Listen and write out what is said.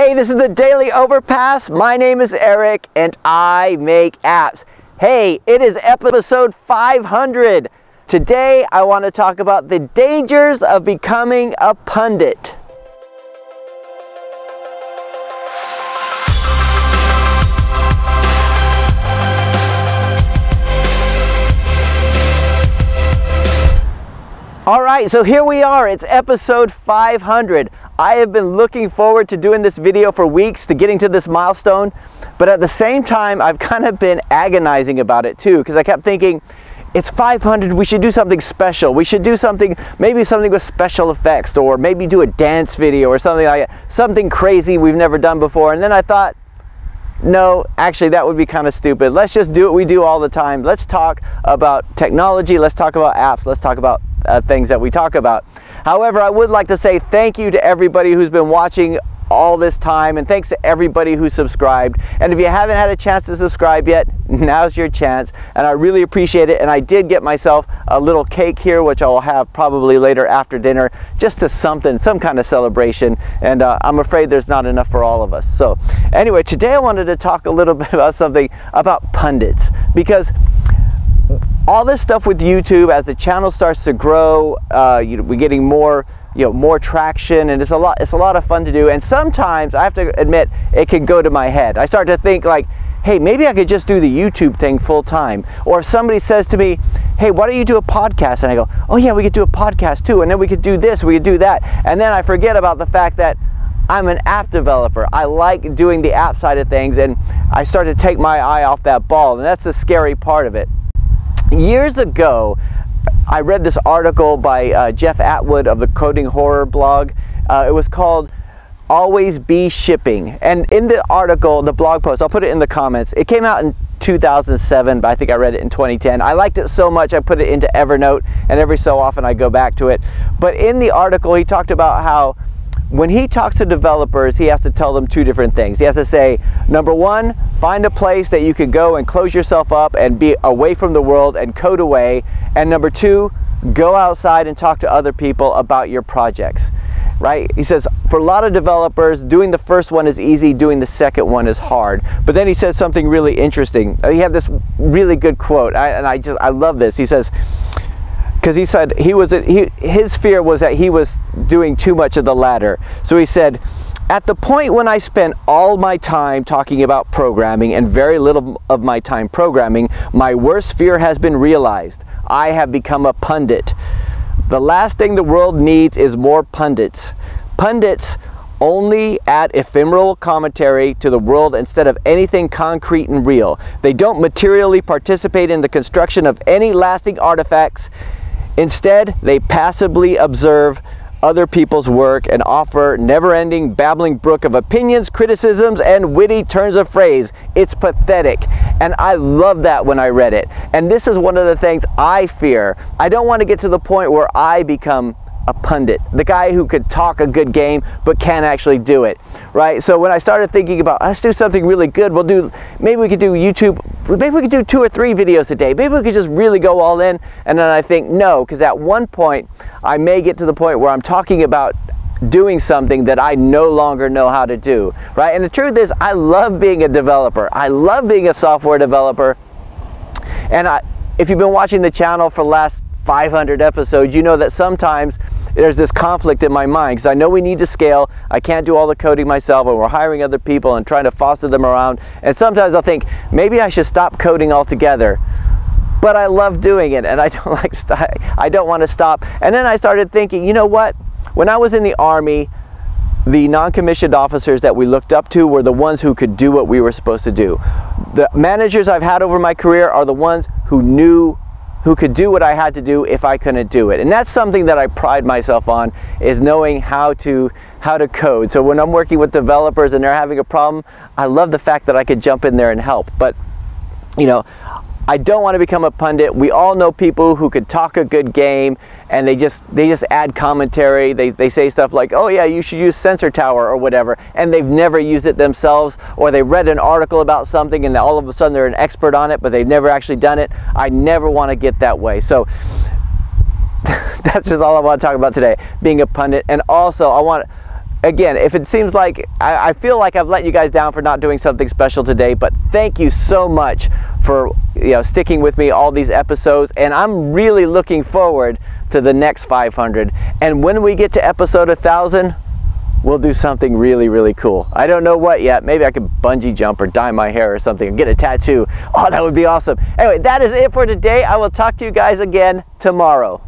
Hey, this is the Daily Overpass. My name is Eric and I make apps. Hey, it is episode 500. Today I want to talk about the dangers of becoming a pundit. All right, so here we are. It's episode 500. I have been looking forward to doing this video for weeks, to getting to this milestone, but at the same time, I've kind of been agonizing about it too, because I kept thinking, it's 500, we should do something special. We should do something, maybe something with special effects, or maybe do a dance video or something like that, something crazy we've never done before. And then I thought, no, actually that would be kind of stupid. Let's just do what we do all the time. Let's talk about technology, let's talk about apps, let's talk about things that we talk about. However, I would like to say thank you to everybody who's been watching all this time, and thanks to everybody who subscribed. And if you haven't had a chance to subscribe yet, now's your chance, and I really appreciate it. And I did get myself a little cake here, which I will have probably later after dinner, just to some kind of celebration, and I'm afraid there's not enough for all of us. So anyway, today I wanted to talk a little bit about something about pundits, because all this stuff with YouTube, as the channel starts to grow, we're getting more traction, and it's a lot of fun to do. And sometimes I have to admit, it can go to my head. I start to think like, hey, maybe I could just do the YouTube thing full time. Or if somebody says to me, hey, why don't you do a podcast? And I go, oh yeah, we could do a podcast too, and then we could do this, we could do that. And then I forget about the fact that I'm an app developer. I like doing the app side of things, and I start to take my eye off that ball, and that's the scary part of it. Years ago, I read this article by Jeff Atwood of the Coding Horror blog. It was called Always Be Shipping. And in the article, the blog post, I'll put it in the comments, it came out in 2007, but I think I read it in 2010. I liked it so much I put it into Evernote, and every so often I go back to it. But in the article, he talked about how when he talks to developers, he has to tell them two different things. He has to say, number one, find a place that you could go and close yourself up and be away from the world and code away. And number two, go outside and talk to other people about your projects, right? He says, for a lot of developers, doing the first one is easy, doing the second one is hard. But then he says something really interesting. He had this really good quote, I love this. He says, because he said his fear was that he was doing too much of the latter. So he said, at the point when I spent all my time talking about programming and very little of my time programming, my worst fear has been realized. I have become a pundit. The last thing the world needs is more pundits. Pundits only add ephemeral commentary to the world instead of anything concrete and real. They don't materially participate in the construction of any lasting artifacts. Instead, they passively observe other people's work and offer never-ending babbling brook of opinions, criticisms, and witty turns of phrase. It's pathetic. And I love that when I read it. And this is one of the things I fear. I don't want to get to the point where I become a pundit, the guy who could talk a good game but can't actually do it, right? So when I started thinking about, let's do something really good, maybe we could do YouTube, maybe we could do 2 or 3 videos a day, maybe we could just really go all in. And then I think, no, because at one point I may get to the point where I'm talking about doing something that I no longer know how to do, right? And the truth is, I love being a developer. I love being a software developer. And if you've been watching the channel for the last 500 episodes, you know that sometimes there's this conflict in my mind, because I know we need to scale. I can't do all the coding myself, and we're hiring other people and trying to foster them around. And sometimes I'll think, maybe I should stop coding altogether. But I love doing it, and I don't want to stop. And then I started thinking, you know what? When I was in the Army, the non-commissioned officers that we looked up to were the ones who could do what we were supposed to do. The managers I've had over my career are the ones who could do what I had to do if I couldn't do it. And that's something that I pride myself on, is knowing how to code. So when I'm working with developers and they're having a problem, I love the fact that I could jump in there and help. But you know, I don't want to become a pundit. We all know people who could talk a good game, and they just add commentary. They say stuff like, oh yeah, you should use Sensor Tower or whatever, and they've never used it themselves, or they read an article about something and all of a sudden they're an expert on it, but they've never actually done it. I never want to get that way. So that's just all I want to talk about today, being a pundit. And also I want again, if it seems like I feel like I've let you guys down for not doing something special today, but thank you so much for sticking with me all these episodes, and I'm really looking forward to the next 500. And when we get to episode 1000, we'll do something really, really cool. I don't know what yet. Maybe I could bungee jump or dye my hair or something and get a tattoo. Oh, that would be awesome. Anyway, that is it for today. I will talk to you guys again tomorrow.